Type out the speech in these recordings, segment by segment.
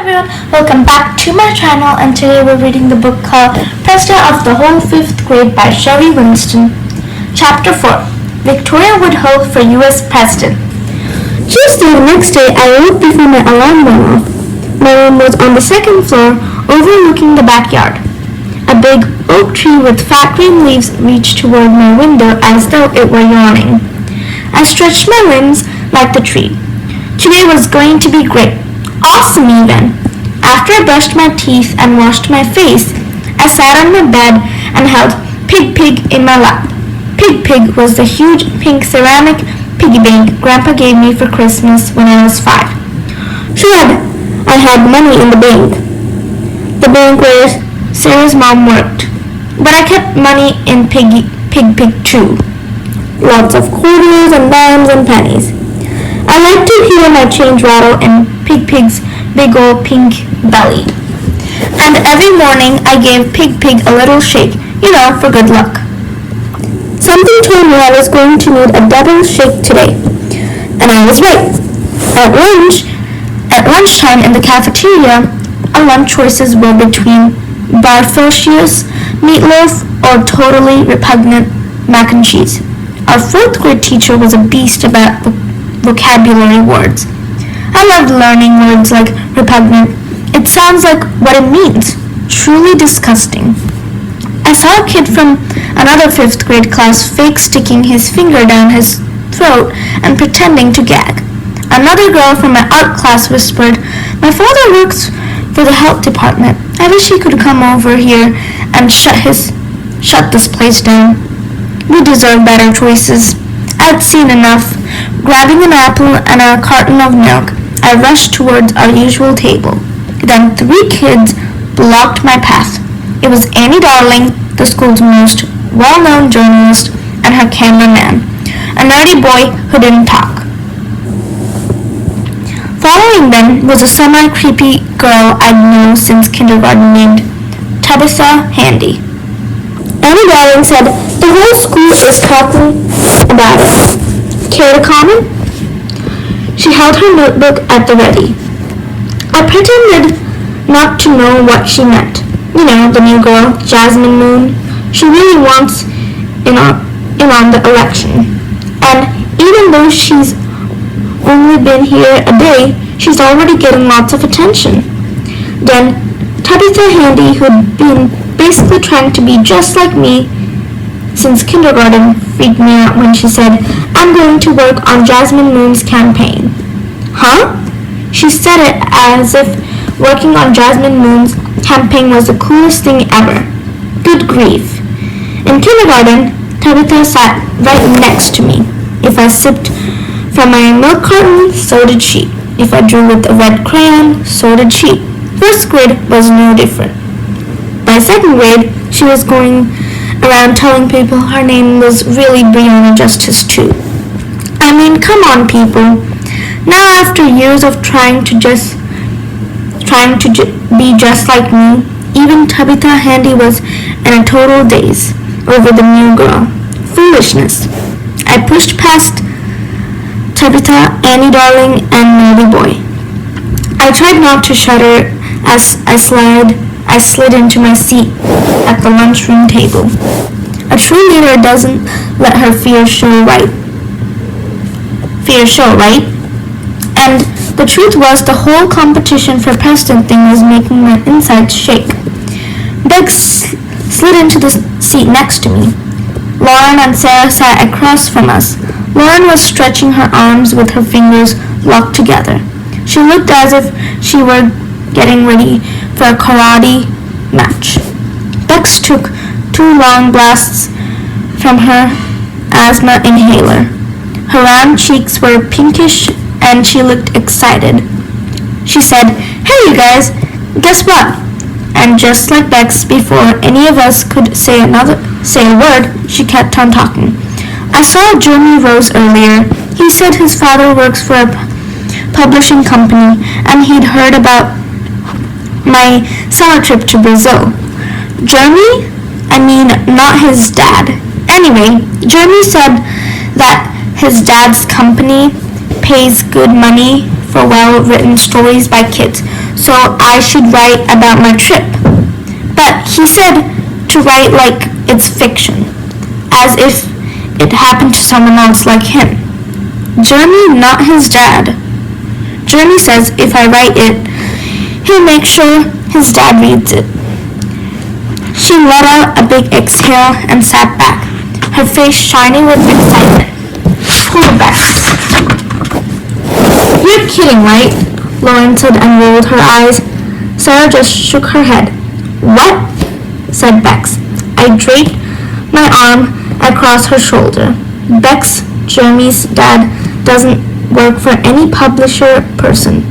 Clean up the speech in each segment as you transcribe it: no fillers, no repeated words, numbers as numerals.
everyone, welcome back to my channel, and today we're reading the book called President of the Whole 5th Grade by Sherri Winston Chapter 4. Victoria would hope for U.S. President. Tuesday, the next day, I awoke before my alarm went off. My room was on the second floor, overlooking the backyard. A big oak tree with fat green leaves reached toward my window as though it were yawning. I stretched my limbs like the tree. Today was going to be great. Awesome even. After I brushed my teeth and washed my face, I sat on my bed and held Pig Pig in my lap. Pig Pig was the huge pink ceramic piggy bank Grandpa gave me for Christmas when I was 5. Sure, I had money in the bank. The bank where Sarah's mom worked. But I kept money in Pig Pig too. Lots of quarters and dimes and pennies. I liked to hear my change rattle in Pig Pig's big old pink belly. And every morning I gave Pig Pig a little shake, for good luck. Something told me I was going to need a double shake today. And I was right. At lunchtime in the cafeteria, our lunch choices were between barfocious meatloaf or totally repugnant mac and cheese. Our 4th grade teacher was a beast about vocabulary words. I loved learning words like repugnant. It sounds like what it means. Truly disgusting. I saw a kid from another 5th grade class fake sticking his finger down his throat and pretending to gag. Another girl from my art class whispered, "My father works for the health department. I wish he could come over here and shut this place down. We deserve better choices." I'd seen enough. Grabbing an apple and a carton of milk, I rushed towards our usual table. Then 3 kids blocked my path. It was Annie Darling, the school's most well-known journalist, and her cameraman, a nerdy boy who didn't talk. Following them was a semi-creepy girl I'd known since kindergarten named Tabitha Handy. Annie Darling said, "The whole school is talking about it. Care to comment?" She held her notebook at the ready. I pretended not to know what she meant. The new girl, Jasmine Moon. She really wants in on the election. And even though she's only been here a day, she's already getting lots of attention. Then Tabitha Handy, who'd been basically trying to be just like me since kindergarten, freaked me out when she said, "I'm going to work on Jasmine Moon's campaign." Huh? She said it as if working on Jasmine Moon's campaign was the coolest thing ever. Good grief. In kindergarten, Tabitha sat right next to me. If I sipped from my milk carton, so did she. If I drew with a red crayon, so did she. 1st grade was no different. By 2nd grade, she was going around telling people her name was really Brianna Justice too. I mean, come on, people. Now after years of trying to be just like me, even Tabitha Handy was in a total daze over the new girl. Foolishness. I pushed past Tabitha, Annie Darling, and Nerdy Boy. I tried not to shudder as I slid into my seat at the lunchroom table. A true leader doesn't let her fear show, right? And the truth was, the whole competition for president thing was making my insides shake. Beck slid into the seat next to me. Lauren and Sarah sat across from us. Lauren was stretching her arms with her fingers locked together. She looked as if she were getting ready for a karate match. Bex took 2 long blasts from her asthma inhaler. Her round cheeks were pinkish and she looked excited. She said, "Hey you guys, guess what?" And just like Bex, before any of us could say a word, she kept on talking. "I saw Jeremy Rose earlier. He said his father works for a publishing company and he'd heard about my summer trip to Brazil." Jeremy? I mean, not his dad. Anyway, Jeremy said that his dad's company pays good money for well-written stories by kids, so I should write about my trip. But he said to write like it's fiction, as if it happened to someone else like him. Jeremy, not his dad. Jeremy says if I write it, he'll make sure his dad reads it. She let out a big exhale and sat back, her face shining with excitement. Pull it back. You're kidding, right? Lauren said and rolled her eyes. Sarah just shook her head. What? Said Bex. I draped my arm across her shoulder. Bex, Jeremy's dad, doesn't work for any publisher person.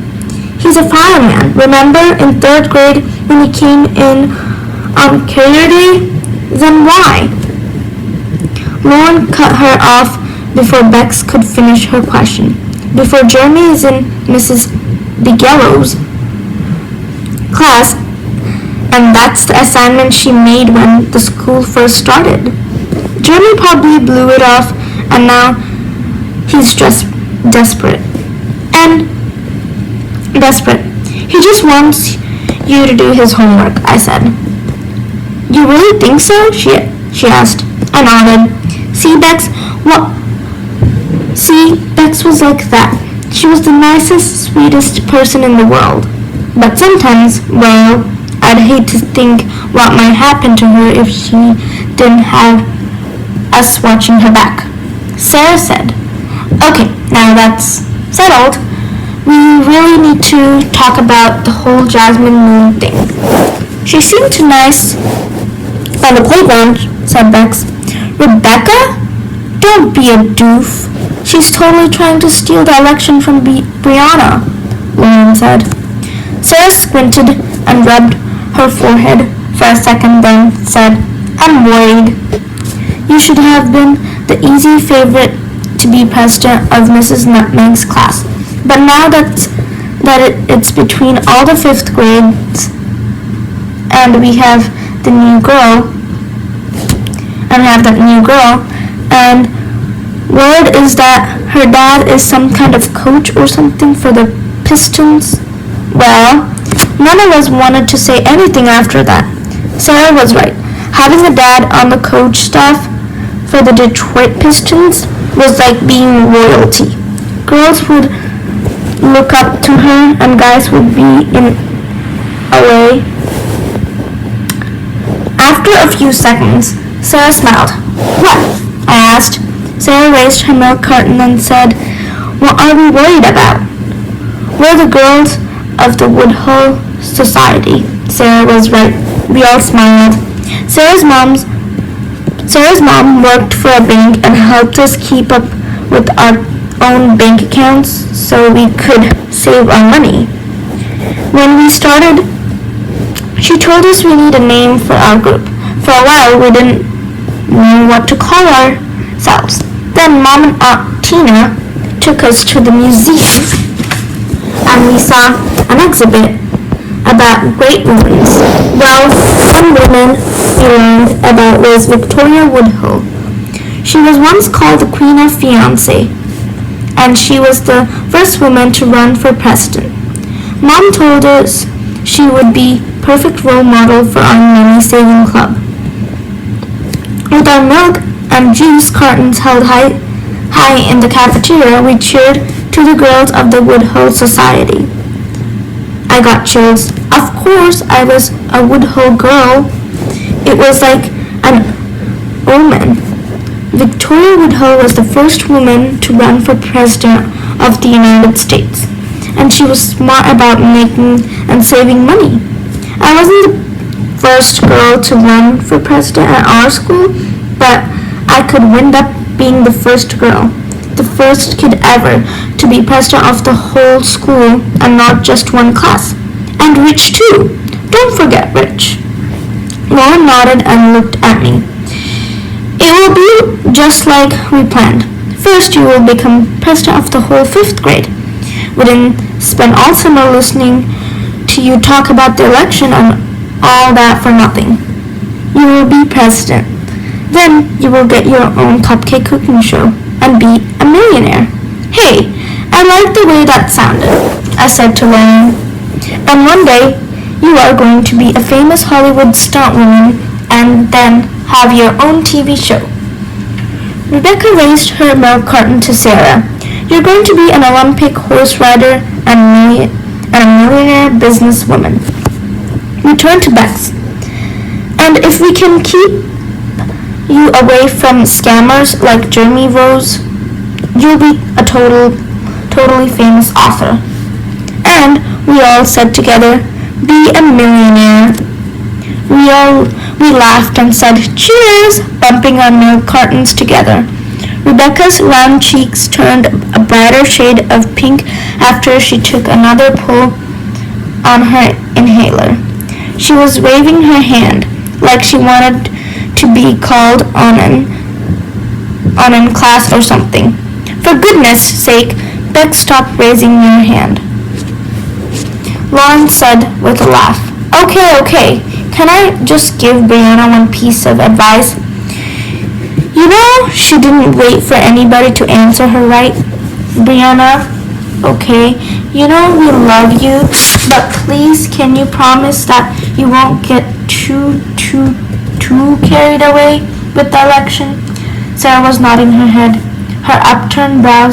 He's a fireman. Remember in 3rd grade when he came in on career day? Then why? Lauren cut her off before Bex could finish her question. Before Jeremy is in Mrs. Bigelow's class, and that's the assignment she made when the school first started. Jeremy probably blew it off, and now he's just desperate. He just wants you to do his homework, I said. You really think so? She asked. I nodded. See, Bex was like that. She was the nicest, sweetest person in the world. But sometimes, well, I'd hate to think what might happen to her if she didn't have us watching her back. Sarah said, Okay, now that's settled. We really need to talk about the whole Jasmine Moon thing. She seemed too nice on the playground, said Bex. Rebecca? Don't be a doof. She's totally trying to steal the election from Brianna, Lauren said. Sarah squinted and rubbed her forehead for a second, then said, I'm worried. You should have been the easy favorite to be president of Mrs. Nutmeg's class. But now that it's between all the 5th grades and we have that new girl, and word is that her dad is some kind of coach or something for the Pistons. Well, none of us wanted to say anything after that. Sarah was right. Having a dad on the coach staff for the Detroit Pistons was like being royalty. Girls would look up to her and guys would be in a way. After a few seconds, Sarah smiled. What? I asked. Sarah raised her milk carton and said, What are we worried about? We're the girls of the Woodhull Society. Sarah was right. We all smiled. Sarah's mom worked for a bank and helped us keep up with our own bank accounts so we could save our money. When we started, she told us we need a name for our group. For a while, we didn't know what to call ourselves. Then Mom and Aunt Tina took us to the museum, and we saw an exhibit about great women. Well, one woman we learned about was Victoria Woodhull. She was once called the Queen of Fiancé, and she was the first woman to run for president. Mom told us she would be perfect role model for our money saving club. With our milk and juice cartons held high in the cafeteria, we cheered to the girls of the Woodhull Society. I got chills. Of course, I was a Woodhull girl. It was like an omen. Victoria Woodhull was the first woman to run for president of the United States, and she was smart about making and saving money. I wasn't the first girl to run for president at our school, but I could wind up being the first girl, the first kid ever to be president of the whole school and not just one class. And Rich too. Don't forget Rich. Lauren nodded and looked at me. It will be just like we planned. First, you will become president of the whole 5th grade. We didn't spend all summer listening to you talk about the election and all that for nothing. You will be president. Then you will get your own cupcake cooking show and be a millionaire. Hey, I like the way that sounded, I said to Lauren. And one day, you are going to be a famous Hollywood stunt woman and then have your own TV show. Rebecca raised her milk carton to Sarah. You're going to be an Olympic horse rider and a millionaire businesswoman. We turned to Bex. And if we can keep you away from scammers like Jeremy Rose, you'll be a totally famous author. And we all said together, be a millionaire. We laughed and said, cheers, bumping our milk cartons together. Rebecca's round cheeks turned a brighter shade of pink after she took another pull on her inhaler. She was waving her hand like she wanted to be called on in class or something. For goodness sake, Beck, stop raising your hand. Lauren said with a laugh, Okay, can I just give Brianna one piece of advice? You know, she didn't wait for anybody to answer her right. Brianna, okay, you know we love you, but please can you promise that you won't get too carried away with the election? Sarah was nodding her head, her upturned brown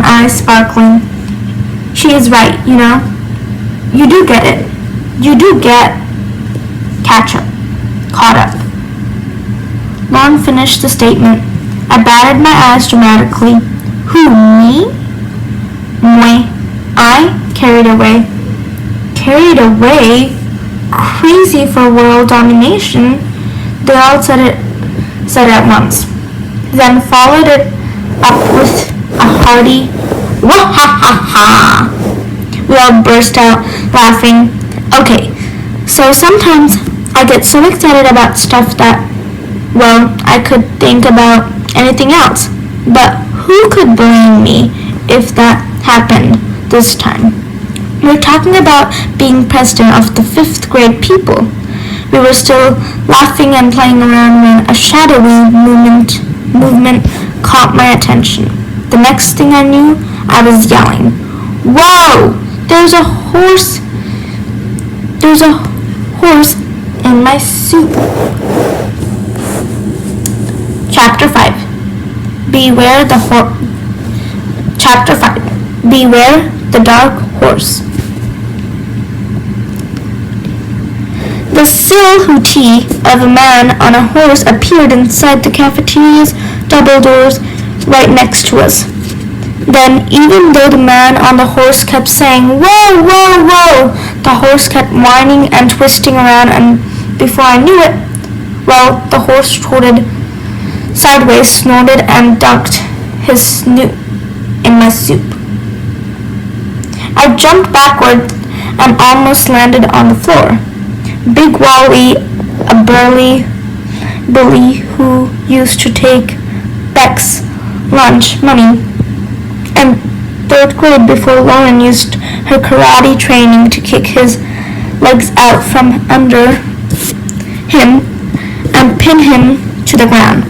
eyes sparkling. She is right, you know. You do get it. You do get caught up. Lauren finished the statement. I batted my eyes dramatically. Who, me? Moi. I? Carried away. Carried away? Crazy for world domination. They all said it at once. Then followed it up with a hearty wah-ha-ha-ha. We all burst out laughing. Okay, so sometimes I get so excited about stuff that, well, I could think about anything else. But who could blame me if that happened this time? We're talking about being president of the 5th grade people. We were still laughing and playing around when a shadowy movement caught my attention. The next thing I knew, I was yelling, Whoa! There's a horse in my soup. Chapter 5. Beware the dark horse. The silhouette of a man on a horse appeared inside the cafeteria's double doors right next to us. Then, even though the man on the horse kept saying, Whoa, whoa, whoa, the horse kept whining and twisting around, and before I knew it, well, the horse trotted sideways, snorted, and dunked his snoot in my soup. I jumped backward and almost landed on the floor. Big Wally, a burly bully who used to take Beck's lunch money in 3rd grade before Lauren used her karate training to kick his legs out from under him and pin him to the ground.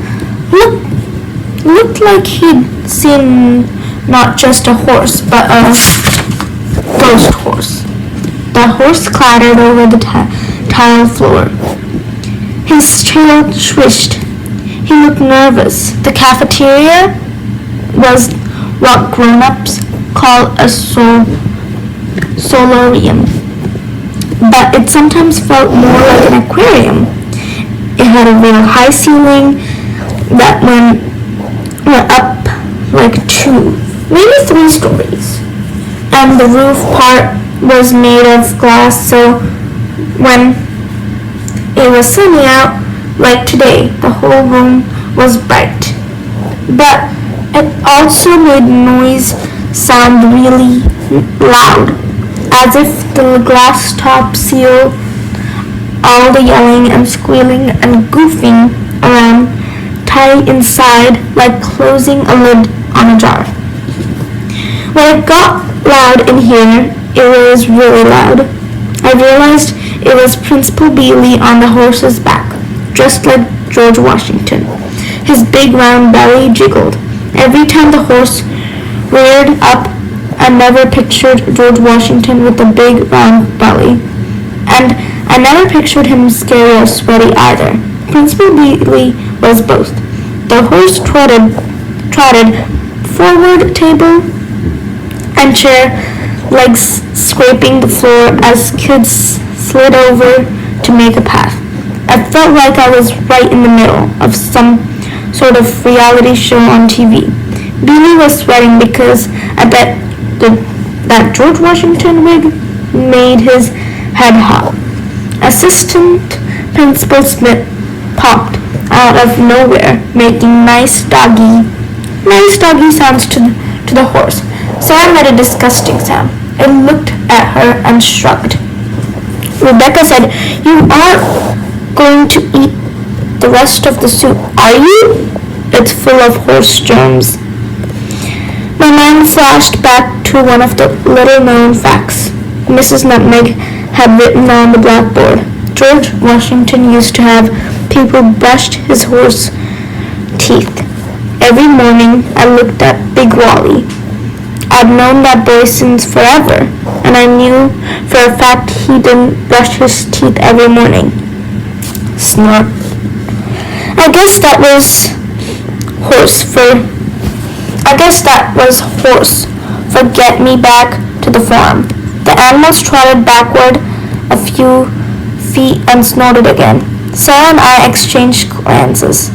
Looked like he'd seen not just a horse, but a ghost horse. The horse clattered over the tile floor. His tail swished. He looked nervous. The cafeteria was what grown-ups call a solarium, but it sometimes felt more like an aquarium. It had a real high ceiling that went up like 2, maybe 3 stories, and the roof part was made of glass, so when it was sunny out, like today, the whole room was bright. But it also made noise sound really loud, as if the glass top sealed all the yelling and squealing and goofing around tight inside like closing a lid on a jar. When it got loud in here, it was really loud. I realized it was Principal Bealey on the horse's back, dressed like George Washington. His big round belly jiggled every time the horse reared up. I never pictured George Washington with a big round belly. And I never pictured him scary or sweaty either. Principal Beatley was both. The horse trotted forward, table and chair, legs scraping the floor as kids slid over to make a path. I felt like I was right in the middle of some sort of reality show on TV. Beatley was sweating because I bet that George Washington wig made his head hot. Assistant Principal Smith popped out of nowhere, making nice doggy sounds to the horse. Sarah made a disgusting sound. I looked at her and shrugged. Rebecca said, "You aren't going to eat the rest of the soup, are you? It's full of horse germs." My mind flashed back to one of the little-known facts Mrs. Nutmeg had written on the blackboard. George Washington used to have people brush his horse teeth. Every morning I looked at Big Wally. I'd known that boy since forever, and I knew for a fact he didn't brush his teeth every morning. Snort. I guess that was horse for get me back to the farm. The animals trotted backward a few feet and snorted again. Sarah and I exchanged glances.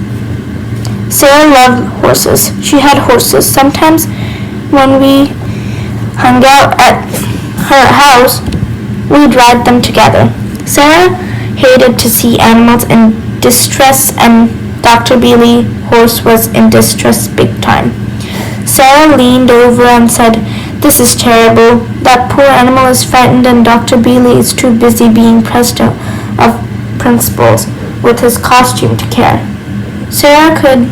Sarah loved horses. She had horses. Sometimes when we hung out at her house, we'd ride them together. Sarah hated to see animals in distress, and Dr. Beatley's horse was in distress big time. Sarah leaned over and said, "This is terrible. That poor animal is frightened, and Dr. Beatley is too busy being president of principals with his costume to care." Sarah could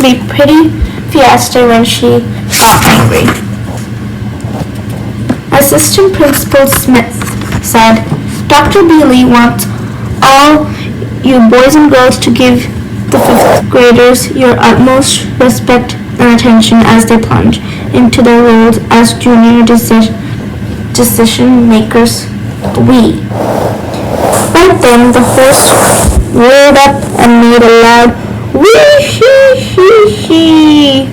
be pretty fiesta when she got angry. Assistant Principal Smith said, "Dr. Beatley wants all you boys and girls to give the 5th graders your utmost respect and attention as they plunge into their roles as junior decision makers. We." Right then the horse reared up and made a loud wee-hee-hee-hee,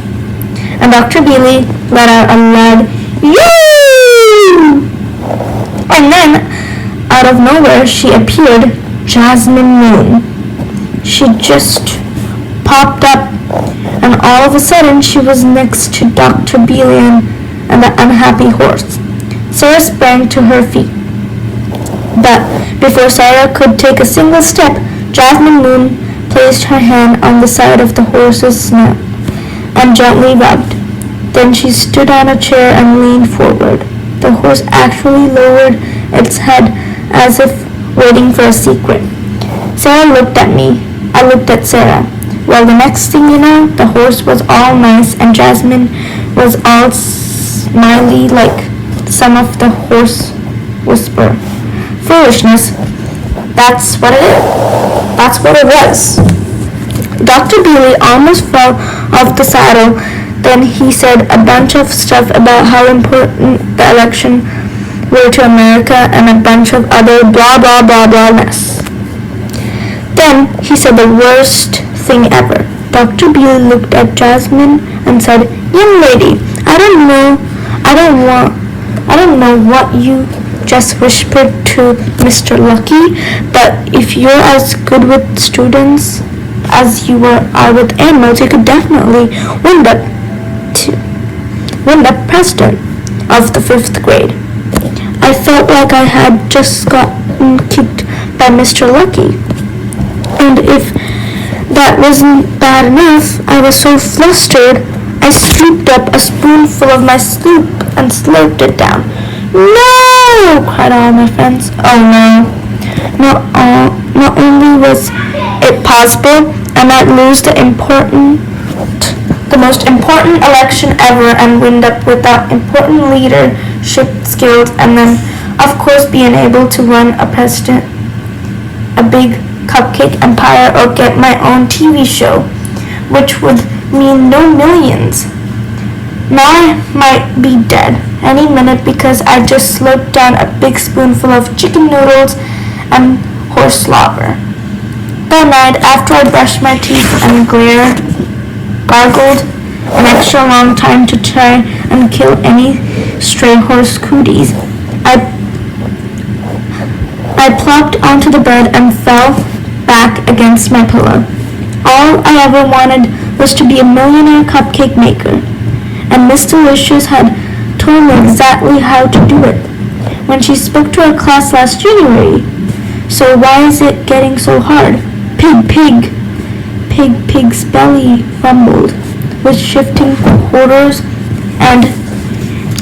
and Dr. Beatley let out a loud yoo! And then, out of nowhere, she appeared, Jasmine Moon. She just popped up, and all of a sudden she was next to Dr. Beatley and the unhappy horse. Sarah sprang to her feet. But before Sarah could take a single step, Jasmine Moon placed her hand on the side of the horse's snout and gently rubbed. Then she stood on a chair and leaned forward. The horse actually lowered its head as if waiting for a secret. Sarah looked at me. I looked at Sarah. Well, the next thing you know, the horse was all nice and Jasmine was all smiley like some of the horse whisper. Foolishness. That's what it was. Dr. Beatley almost fell off the saddle. Then he said a bunch of stuff about how important the election were to America and a bunch of other blah blah blah blah mess. Then he said the worst thing ever. Dr. Beatley looked at Jasmine and said, "Young lady, I don't know what you just whispered to Mr. Lucky, but if you're as good with students as you are with animals, you could definitely win the president of the 5th grade." I felt like I had just gotten kicked by Mr. Lucky. And if that wasn't bad enough, I was so flustered, I scooped up a spoonful of my soup and slurped it down. "No!" cried all my friends. Oh no. Not only was it possible, I might lose the most important election ever and wind up without important leadership skills, and then, of course, be unable to run a big cupcake empire or get my own TV show, which would mean no millions. Now I might be dead any minute because I just slurped down a big spoonful of chicken noodles and horse slobber. That night, after I brushed my teeth and gargled an extra long time to try and kill any stray horse cooties, I plopped onto the bed and fell back against my pillow. All I ever wanted was to be a millionaire cupcake maker, and Miss Delicious had told me exactly how to do it when she spoke to our class last January. So why is it getting so hard? Pig, pig! Pig's belly rumbled, with shifting quarters and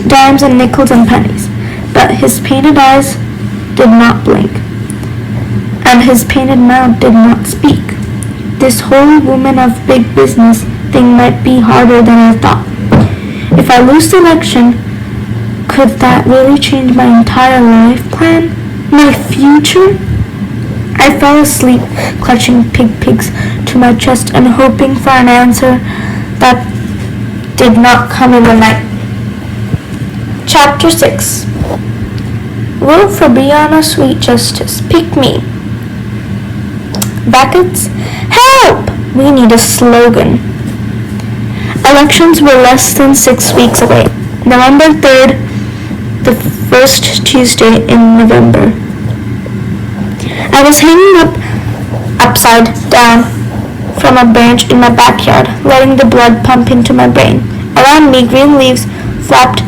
dimes and nickels and pennies, but his painted eyes did not blink, and his painted mouth did not speak. This whole woman of big business thing might be harder than I thought. If I lose the election, could that really change my entire life plan? My future? I fell asleep, clutching pigs to my chest and hoping for an answer that did not come in the night. Chapter 6. Vote for Brianna Sweet Justice. Pick me. Brackets. Help! We need a slogan. Elections were less than 6 weeks away. November 3rd, the first Tuesday in November. I was hanging upside down from a branch in my backyard, letting the blood pump into my brain. Around me, green leaves flapped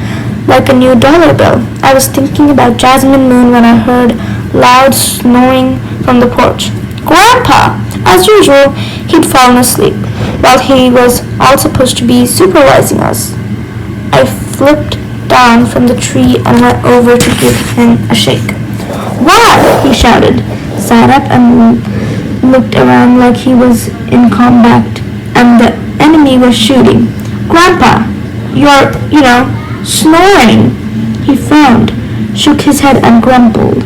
like a new dollar bill. I was thinking about Jasmine Moon when I heard loud snoring from the porch. Grandpa! As usual, he'd fallen asleep, while he was all supposed to be supervising us. I flipped down from the tree and went over to give him a shake. What? He shouted, sat up and looked around like he was in combat and the enemy was shooting. Grandpa, you're, snoring. He frowned, shook his head and grumbled.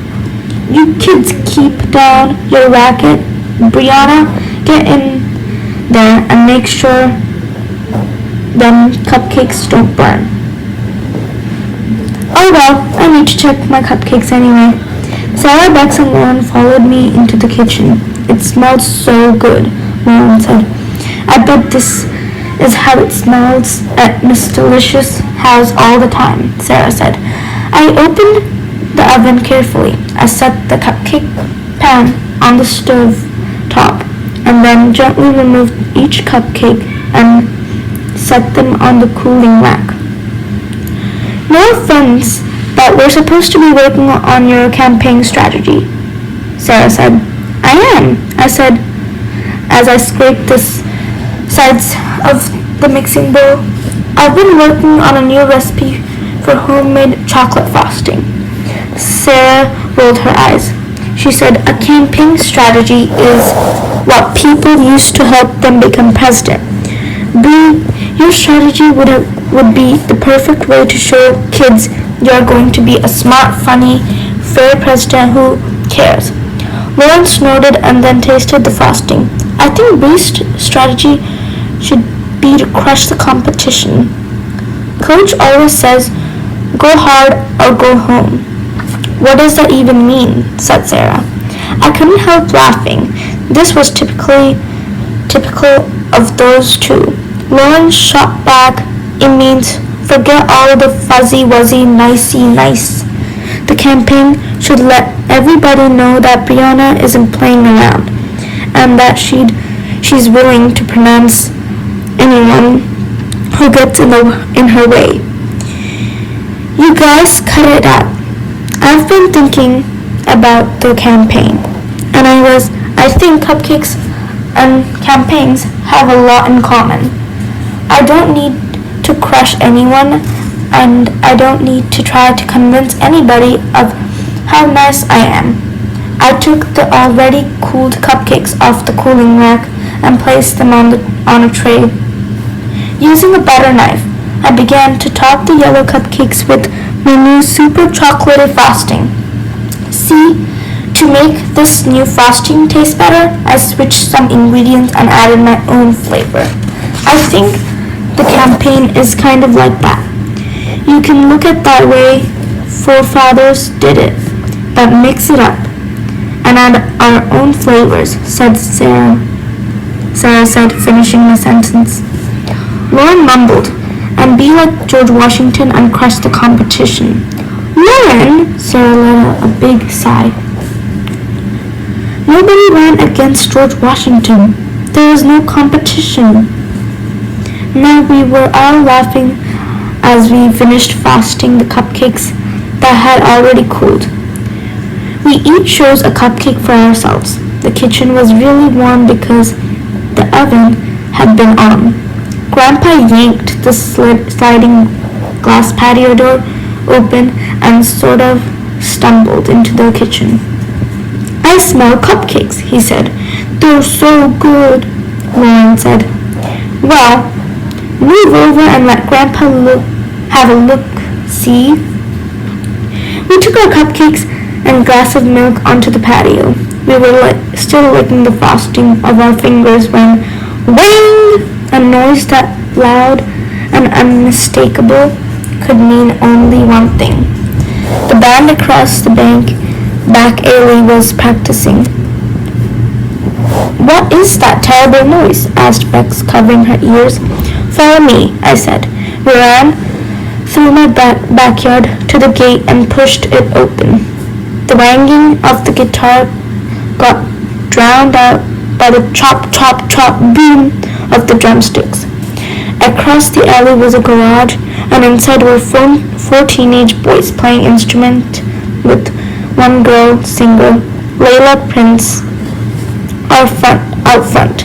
You kids keep down your racket. Brianna, get in there and make sure them cupcakes don't burn. Oh well, I need to check my cupcakes anyway. Sarah, Bex, and Lauren followed me into the kitchen. It smelled so good, Lauren said. I bet this is how it smells at Miss Delicious' house all the time, Sarah said. I opened the oven carefully. I set the cupcake pan on the stove top and then gently removed each cupcake and set them on the cooling rack. No offense, but we're supposed to be working on your campaign strategy, Sarah said. I am, I said as I scraped the sides of the mixing bowl. I've been working on a new recipe for homemade chocolate frosting. Sarah rolled her eyes. She said, a campaign strategy is what people use to help them become president. Your strategy would be the perfect way to show kids you're going to be a smart, funny, fair president who cares. Lauren snorted and then tasted the frosting. I think Bree's strategy should be to crush the competition. Coach always says, go hard or go home. What does that even mean? Said Sarah. I couldn't help laughing. This was typical of those two. Lauren shot back, it means forget all the fuzzy-wuzzy, nicey nice. The campaign should let everybody know that Brianna isn't playing around and that she's willing to pronounce anyone who gets in her way. You guys cut it out. I've been thinking about the campaign, and I think cupcakes and campaigns have a lot in common. I don't need to crush anyone, and I don't need to try to convince anybody of how nice I am. I took the already cooled cupcakes off the cooling rack and placed them on a tray. Using a butter knife, I began to top the yellow cupcakes with my new super chocolatey frosting. See, to make this new frosting taste better, I switched some ingredients and added my own flavor. I think The campaign is kind of like that. You can look at that way forefathers did it, but mix it up and add our own flavors, said Sarah. Sarah said, finishing the sentence. Lauren mumbled, and be like George Washington and crush the competition. Lauren! Sarah let out a big sigh. Nobody ran against George Washington. There was no competition. Now we were all laughing as we finished frosting the cupcakes that had already cooled. We each chose a cupcake for ourselves. The kitchen was really warm because the oven had been on. Grandpa yanked the sliding glass patio door open and sort of stumbled into the kitchen. I smell cupcakes, he said. They're so good, Lauren said. Well, move over and let Grandpa have a look, see? We took our cupcakes and glass of milk onto the patio. We were still licking the frosting of our fingers when whang! A noise that loud and unmistakable could mean only one thing. The band across the back alley was practicing. What is that terrible noise? Asked Bex, covering her ears. Follow me, I said. We ran through my backyard to the gate and pushed it open. The whanging of the guitar got drowned out by the chop, chop, chop boom of the drumsticks. Across the alley was a garage, and inside were four teenage boys playing instruments with one girl singer, Layla Prince, out front.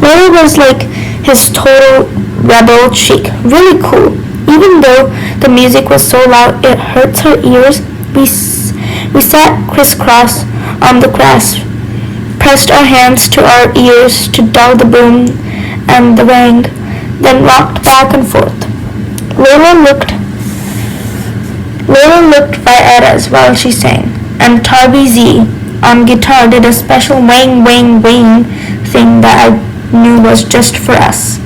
Layla was like his total rebel chic, really cool. Even though the music was so loud it hurts her ears, we sat crisscross on the grass, pressed our hands to our ears to dull the boom and the whang, then rocked back and forth. Layla looked right at us while she sang, and Tarby Z on guitar did a special whang whang whang thing that I knew was just for us.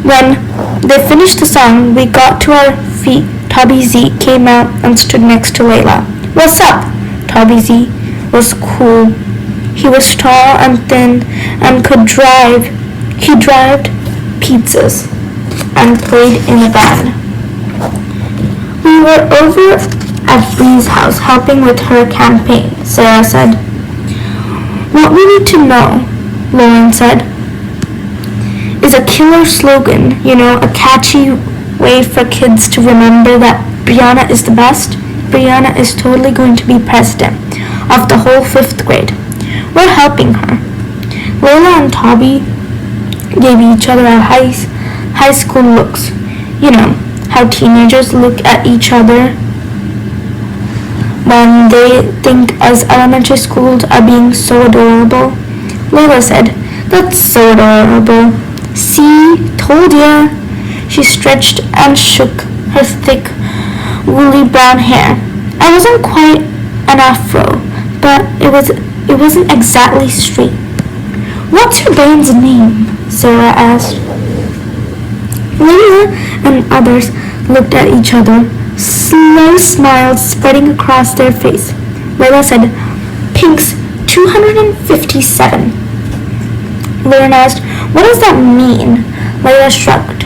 When they finished the song, we got to our feet. Tarby Z came out and stood next to Layla. What's up? Tarby Z was cool. He was tall and thin and could drive. He drove pizzas and played in a band. We were over at Bree's house helping with her campaign, Sarah said. What we need to know, Lauren said, is a killer slogan, a catchy way for kids to remember that Brianna is the best. Brianna is totally going to be president of the whole 5th grade. We're helping her. Layla and Toby gave each other our high school looks. You know, how teenagers look at each other when they think us elementary schools are being so adorable. Layla said, that's so adorable. See, told ya. She stretched and shook her thick, woolly brown hair. I wasn't quite an afro, but it wasn't exactly straight. What's your band's name? Sarah asked. Layla and others looked at each other, slow smiles spreading across their face. Layla said, Pink's 257. Lauren asked, what does that mean? Layla shrugged.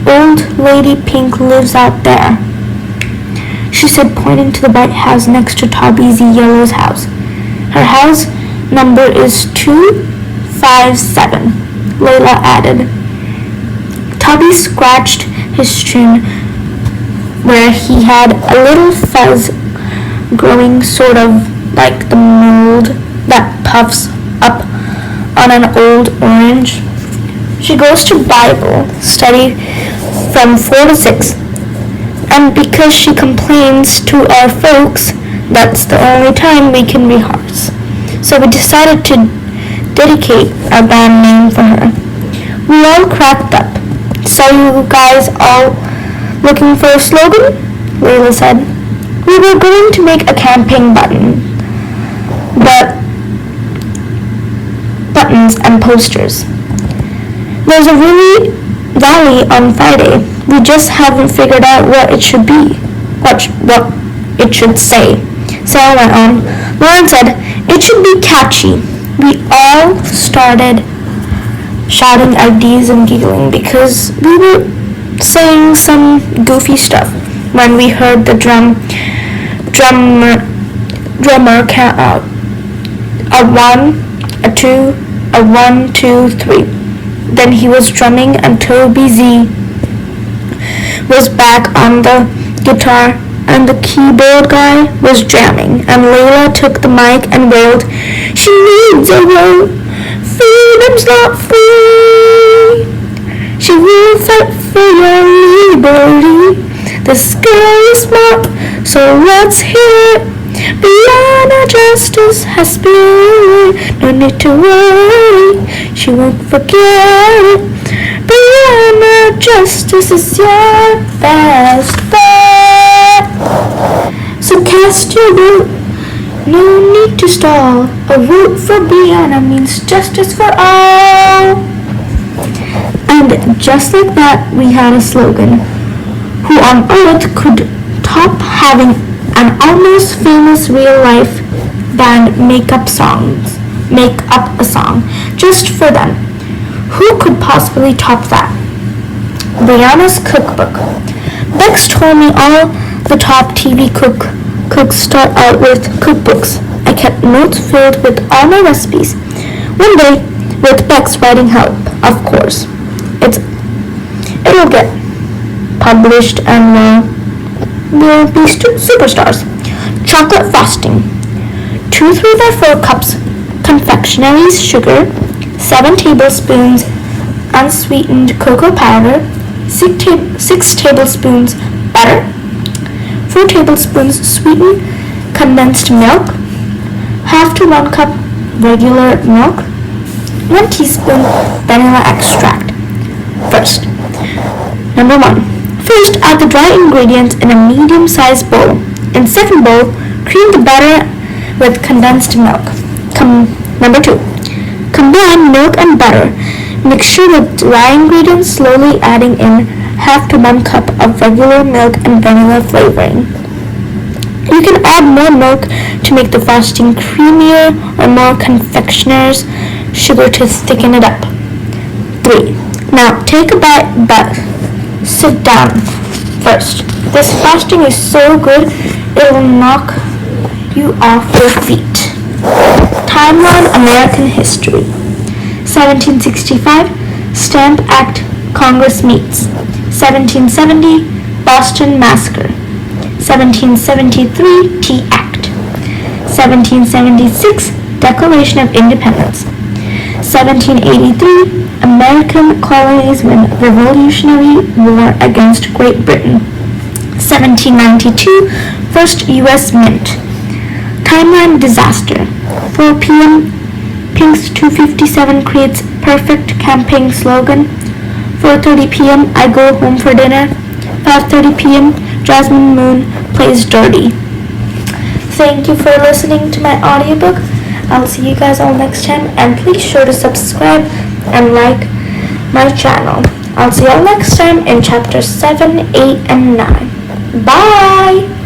Old Lady Pink lives out there, she said, pointing to the white house next to Toby Z. Yellow's house. Her house number is 257, Layla added. Toby scratched his chin where he had a little fuzz growing, sort of like the mold that puffs up on an old orange. She goes to Bible study from 4 to 6, and because she complains to our folks, that's the only time we can rehearse. So we decided to dedicate our band name for her. We all cracked up. So you guys all looking for a slogan? Layla said. We were going to make a campaign buttons and posters. There's a rally on Friday. We just haven't figured out what it should be. What it should say. Sarah went on. Lauren said, it should be catchy. We all started shouting ideas and giggling because we were saying some goofy stuff when we heard the drummer count out. A 1, a 2, a 1, 2, 3. Then he was drumming and Toby Z was back on the guitar and the keyboard guy was jamming, and Layla took the mic and wailed, she needs a vote, freedom's not free, she will fight for your liberty, the sky is smart, so let's hear it, Brianna Justice has spirit, no need to worry, she won't forget it, Brianna Justice is your best bet. So cast your vote, no need to stall. A vote for Brianna means justice for all. And just like that, we had a slogan. Who on earth could top having an almost famous real-life band make up a song just for them? Who could possibly top that? Brianna's cookbook. Bex told me all the top TV cooks start out with cookbooks. I kept notes filled with all my recipes. One day, with Bex writing help, of course. It'll get published and we'll be superstars. Chocolate frosting. 2 3/4 cups confectionery sugar, 7 tablespoons unsweetened cocoa powder, 6 tablespoons butter, 4 tablespoons sweetened condensed milk, half to 1 cup regular milk, 1 teaspoon vanilla extract. Number 1. First, add the dry ingredients in a medium-sized bowl. In second bowl, cream the batter with condensed milk. Number 2. Combine milk and butter. Mixture the dry ingredients, slowly adding in half to 1 cup of regular milk and vanilla flavoring. You can add more milk to make the frosting creamier or more confectioner's sugar to thicken it up. 3. Now take a bite, but sit down first. This frosting is so good, it will knock you off your feet. Timeline American History. 1765, Stamp Act, Congress meets. 1770, Boston Massacre. 1773, Tea Act. 1776, Declaration of Independence. 1783, American colonies win Revolutionary War against Great Britain. 1792, First U.S. Mint. Timeline Disaster. 4 p.m. Pink's 257 creates perfect campaign slogan. 4:30 p.m. I go home for dinner. 5:30 p.m. Jasmine Moon plays dirty. Thank you for listening to my audiobook. I'll see you guys all next time, and please sure to subscribe and like my channel. I'll see you all next time in chapter 7, 8, and 9. Bye!